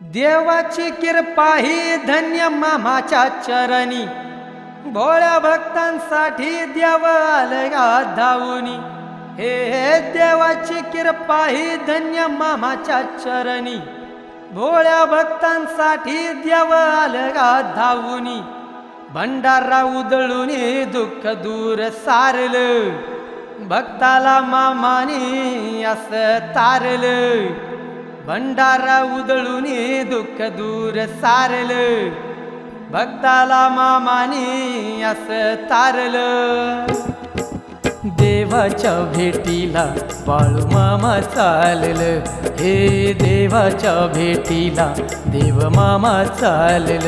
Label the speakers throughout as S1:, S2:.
S1: देवाची कृपा ही धन्य मामाच्या चरणी, भोळ्या भक्तांसाठी देव आलगा धावूनी। हे देवाची कृपा ही धन्य मामाच्या चरणी, भोळ्या भक्तांसाठी देव आलगा धावूनी। भंडारा उधळूनी दुःख दूर सारलं, भक्ताला मामानी असं तारलं। भंडारा उधळूनी दुःख दूर सारलं, भक्ताला मामानी असं तारलं। देवाच्या भेटीला बाळू मामा चाललं, हे देवाच्या भेटीला देव मामा चाललं।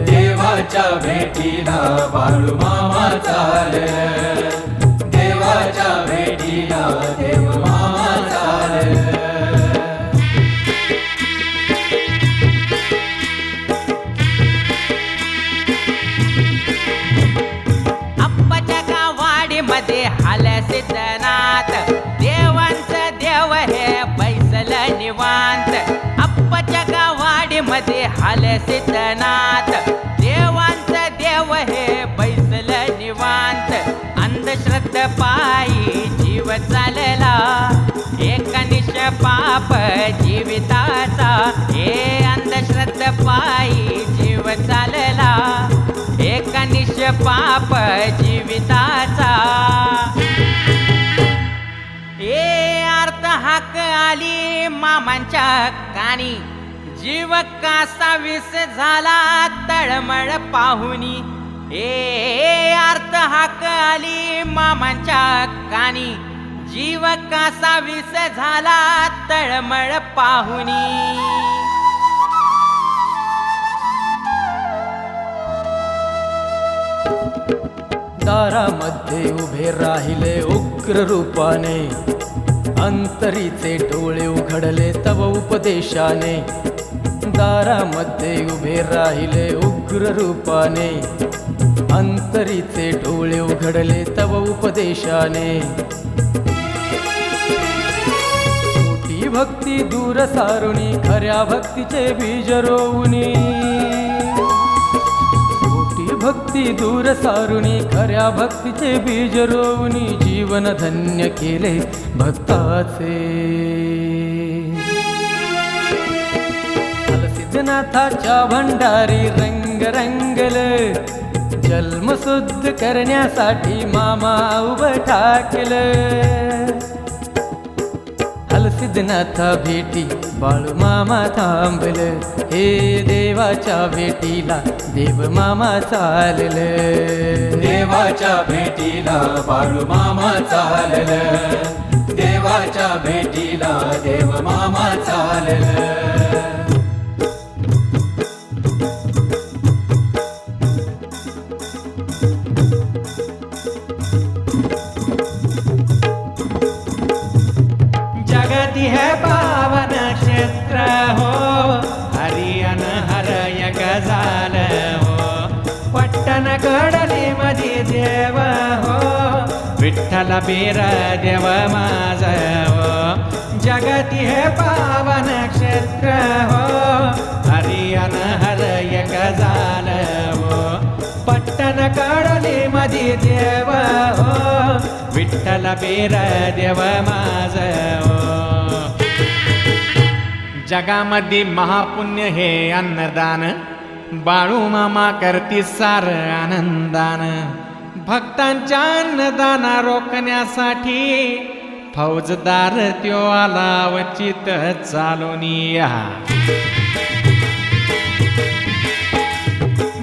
S2: देवाच्या भेटीला बाळू मामा चाललं, देवाच्या भेटीला देव मामा चाललं।
S3: आप्पाच्या गावाडीमध्ये हाल्या सिद्धनाथ, देवांचं देव हे बैसलं निवांत। आप्पाच्या गावाडीमध्ये हाल्या सिद्धनाथ, देवांचं देव हे बैसलं निवांत। अंधश्रद्धा पायी जीव चालला, एक निष्पाप जीविताचा। हे अंधश्रद्धा पायी जीव चालला, एक निष्पाप जीविताचा। ए अर्थ हाक आली मामांच्या कानी, जीव कासा विष झाला तळमळ पाहुनी। ए अर्थ हाक आली मामांच्या कानी, जीव कासा विष झाला तळमळ पाहुनी।
S1: दारामध्ये उभे राहिले उग्र रूपाने, अंतरीचे डोळे उघडले तव उपदेशाने। दारामध्ये उभे राहिले उग्र रूपाने, अंतरीचे डोळे उघडले तव उपदेशाने। खोटी भक्ती दूर सारुणी, खऱ्या भक्तीचे बीज रोवणी। भक्ती दूर सारुणी, खऱ्या भक्तीचे बीज रोवणी। जीवन धन्य केले भक्ताचे, सिद्धनाथाच्या भंडारी रंग रंगलं। जन्म शुद्ध करण्यासाठी मामा उभं ठाकलं। सिद्धनाथा भेटी बाळू मामा थांबलं, हे देवाच्या भेटीला देव मामा चाललं।
S2: देवाच्या भेटीला बाळू मामा चाललं, देवाच्या भेटीला देव मामा चाललं।
S4: जगती है पावन क्षेत्र हो, हरियन हरय गजाल हो। पट्टन कडली मधी देव हो, विठ्ठल बीर देव माझ हो। जगती है पावन क्षेत्र हो, हरियन हरय गजाल हो। पट्टन कडली मधी देव हो, विठ्ठल बीर देव माझ हो। जगामध्ये महापुण्य हे अन्नदान, बाळू मामा करती सार आनंदान। भक्तांच्या अन्नदान रोखण्यासाठी फौजदार त्यो आला वचित चालून या।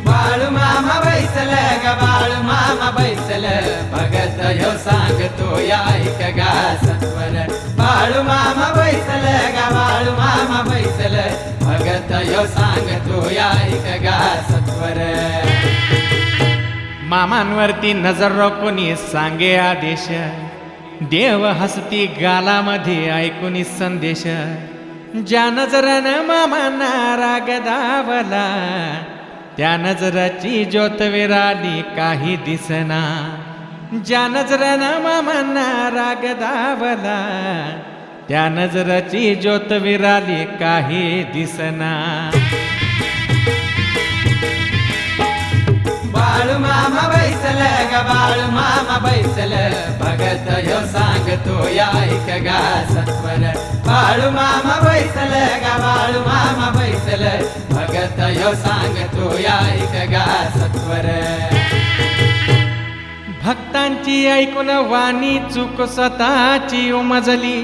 S2: बाळू मामा बैसल ग बाळू मामा बैसल, भगत ह्यो सांगतो या ऐक गा सत्वर। बाळू मामा बैसल ग बाळू मामा बैसल, भगत ह्यो सांगतो या ऐक गा सत्वर।
S4: मामांवरती नजर रोखून सांगे आदेश, देव हसती गालामध्ये ऐकून संदेश। ज्या नजरानं मामांना राग दावला, त्या नजराची ज्योत विराली काही दिसना। ज्या नजरानं मामांना राग दावला त्या नजराची ज्योत विराली काही दिसना.
S2: बाळू मामा बैसल ग बाळू मामा बैसल भगत ह्यो सांगतो या ऐक गा सत्वर. बाळू मामा बैसल ग बाळू मामा बैसल भगत ह्यो सांगतो या ऐक गा सत्वर.
S4: भक्तांची ऐकून वाणी चूक स्वतःची उमजली.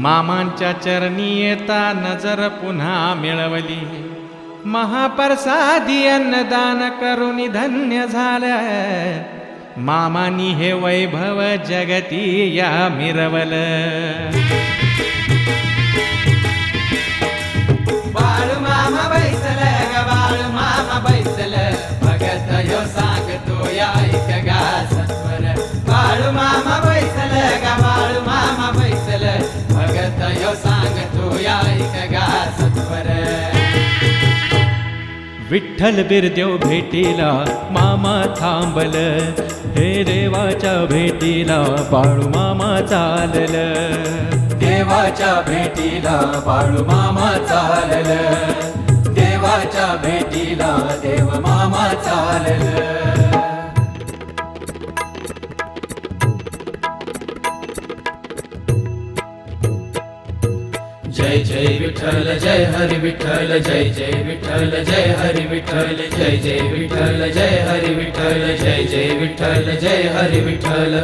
S4: मामांच्या चरणी येता नजर पुन्हा मिळवली. महाप्रसादी अन्नदान करून धन्य झालं. मामानी हे वैभव जगती या मिरवलं.
S2: बाळू मामा बैसल ग बाळू मामा बैसल भगत ह्यो सांगतो या ऐक गा सत्वर. बाळू मामा बैसल ग बाळू मामा बैसल भगत ह्यो सांगतो या ऐक गा सत्वर.
S4: विठ्ठल बिरदेव भेटीला मामा थांबल. हे देवाच्या भेटीला बाळू मामा चालल.
S2: देवाच्या भेटीला बाळू मामा चालल. देवाच्या भेटीला देव मामा चालल. जय जय विठ्ठल जय हरी विठ्ठल जय जय विठ्ठल जय हरी विठ्ठल जय जय विठ्ठल जय हरी विठ्ठल जय जय विठ्ठल जय हरी विठ्ठल.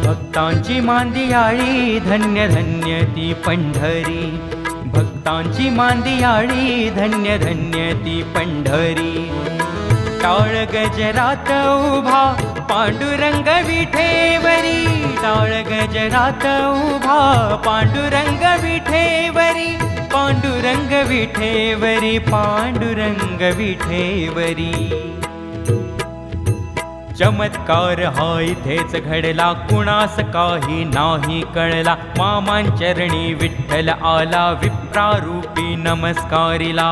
S3: भक्तांची मांदियाळी धन्य धन्य ती पंढरी. भक्तांची मांदियाळी धन्य धन्य ती पंढरी. टाळ गजरात उभा पांडुरंग विठेवरी. टाळ गजरात उभा पांडुरंग विठेवरी. पांडुरंग विठेवरी पांडुरंग विठेवरी. चमत्कार हा इथेच घडला कुणास काही नाही कळला. मामांचरणी विठ्ठल आला विप्रारूपी नमस्कारिला.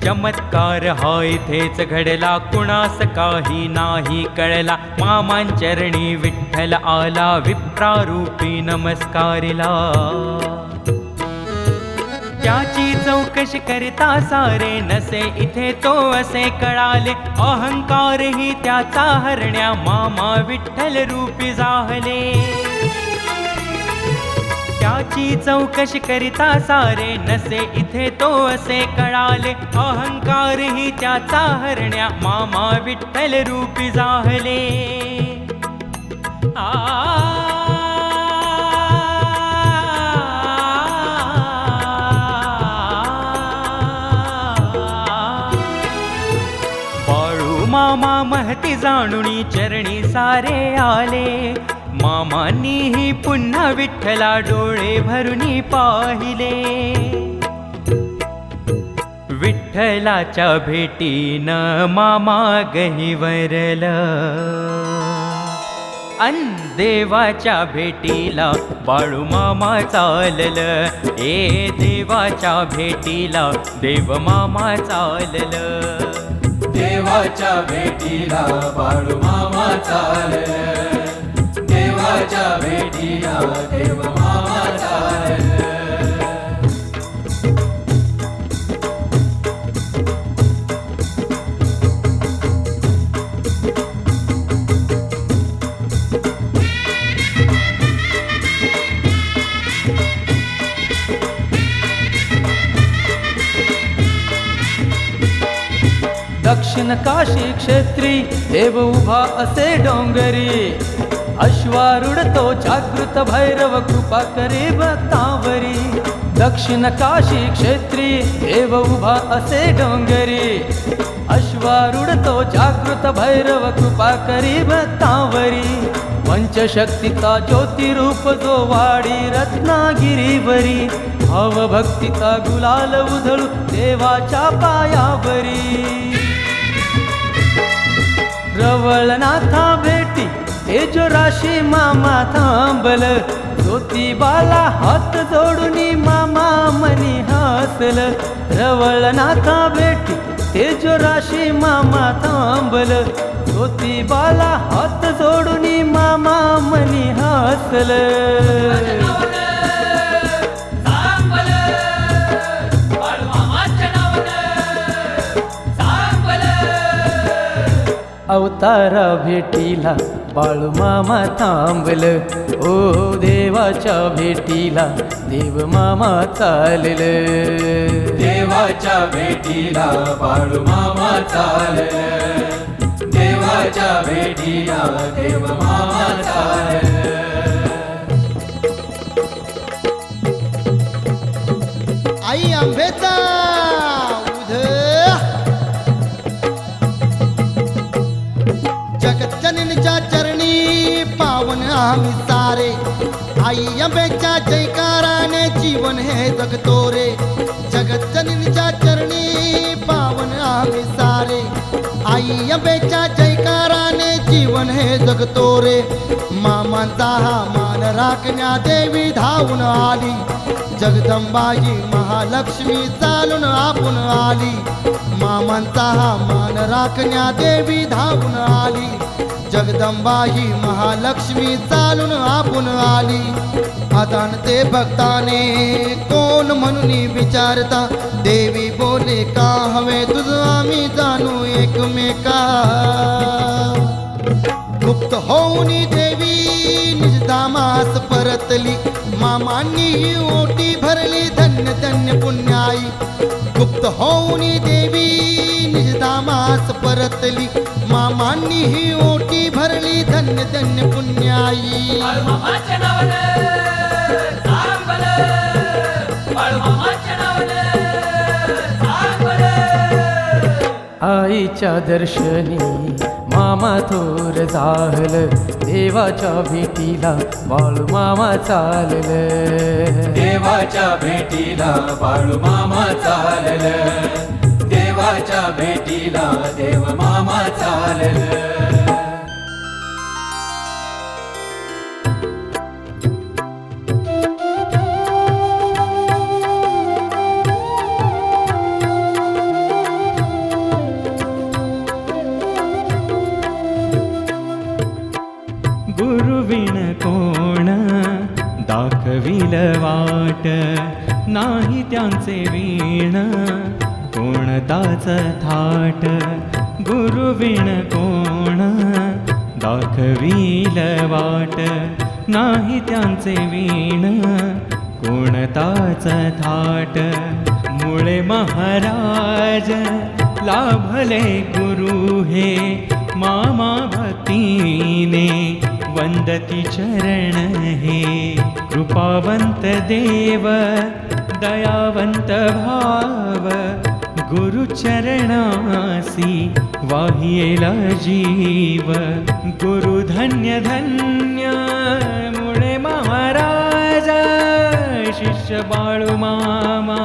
S3: चमत्कार हा इथेच घडला कुणास काही नाही कळला. मामांचरणी विठ्ठल आला विप्रारूपी नमस्कारिला. त्याची चौकशी करता सारे नसे इथे तो असे कळाले. अहंकार ही त्याचा हरण्या मामा विठ्ठल रूपी जाहले. त्याची चौकशी करिता सारे नसे इथे तो असे कळाले. अहंकार ही त्याचा हरण्या मामा विठ्ठल रूपी जाहले. बाळू मामा महती जाणुनी चरणी सारे आले. मामांनीही पुन्हा विठ्ठला डोळे भरुनी पाहिले. विठ्ठलाच्या भेटीनं मामा गहिवरल. अन देवाच्या भेटीला बाळू मामा चालल. ए देवाच्या भेटीला देव मामा चालल.
S2: देवाच्या भेटीला बाळू मामा चालल. देवाच्या भेटीला देव मामा चालल.
S1: दक्षिण काशी क्षेत्री देव उभा असे डोंगरी. अश्वारूढ तो जागृत भैरव कृपा करे भक्तावरी. दक्षिण काशी क्षेत्री देव उभा असे डोंगरी. अश्वारूढ तो जागृत भैरव कृपा करी भक्तावरी. पंचशक्तीचा ज्योतिरूप जो वाडी रत्नागिरीवरी. भावभक्तीचा गुलाल उधळू देवाच्या पायावरी. रवळनाथा भेटी तेजो राशी मामा थांबल. ज्योतिबाला हात जोडून मामा मनी हसल. रवळनाथा भेटी तेजो राशी मामा थांबल ज्योतिबाला हात जोडून मामा मनी हसल अवतारा भेटीला बाळू मामा थांबल ओ देवाच्या भेटीला देव मामा चालल
S2: देवाच्या भेटीला बाळू मामा चालल देवाच्या भेटीला देव मामा चालल
S5: आई आंबेचा जगतजननीच्या चरणी पावन आम्ही सारे आई अंबेच्या जयकाराने जीवन हे जगतो रे जगतजननीच्या चरणी पावन आम्ही सारे आई अंबेच्या जयकाराने जीवन हे जगतो रे मामांचा हा मान राखण्या देवी धावून आली जगदंबाई महालक्ष्मी चालून आपण आली मामांचा हा मान राखण्या देवी धावून आली जगदंबाई महालक्ष्मी चालून आपण आली आता ते भक्ताने कोण म्हणून विचारता देवी बोले का हवे तुझं आम्ही जाणू एकमेका गुप्त होऊन देवी निजधामास परतली मामांनी ही ओटी भरली धन्य धन्य पुण्याई गुप्त होऊन देवी निजधामास परतली मामांनी ही ओटी भरली धन्य धन्य पुण्याई
S1: आईच्या दर्शनी मामा थोर जाहल देवाच्या भेटीला बाळू मामा चालल
S2: देवाच्या भेटीला बाळू मामा चालल देवाच्या भेटीला देव मामा चालल
S3: गुरुविण कोण दाखविल वाट नाही त्यांचे वीण कोणताच थाट गुरुविण कोण दाखविल वाट नाही त्यांचे वीण कोणताच थाट मुळे महाराज लाभले गुरु हे मामा भक्तीने वंदती चरण हे कृपावंत देव दयावंत भाव गुरुचरणासी वाहियेला जीव गुरु धन्य धन्य मुळे महाराज शिष्य बाळू मामा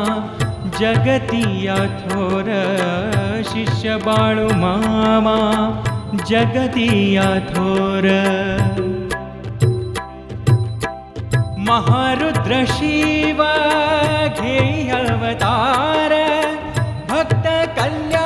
S3: जगतिया थोर शिष्य बाळू मामा जगतिया थोर महारुद्र शिव घेई अवतार भक्त कल्याण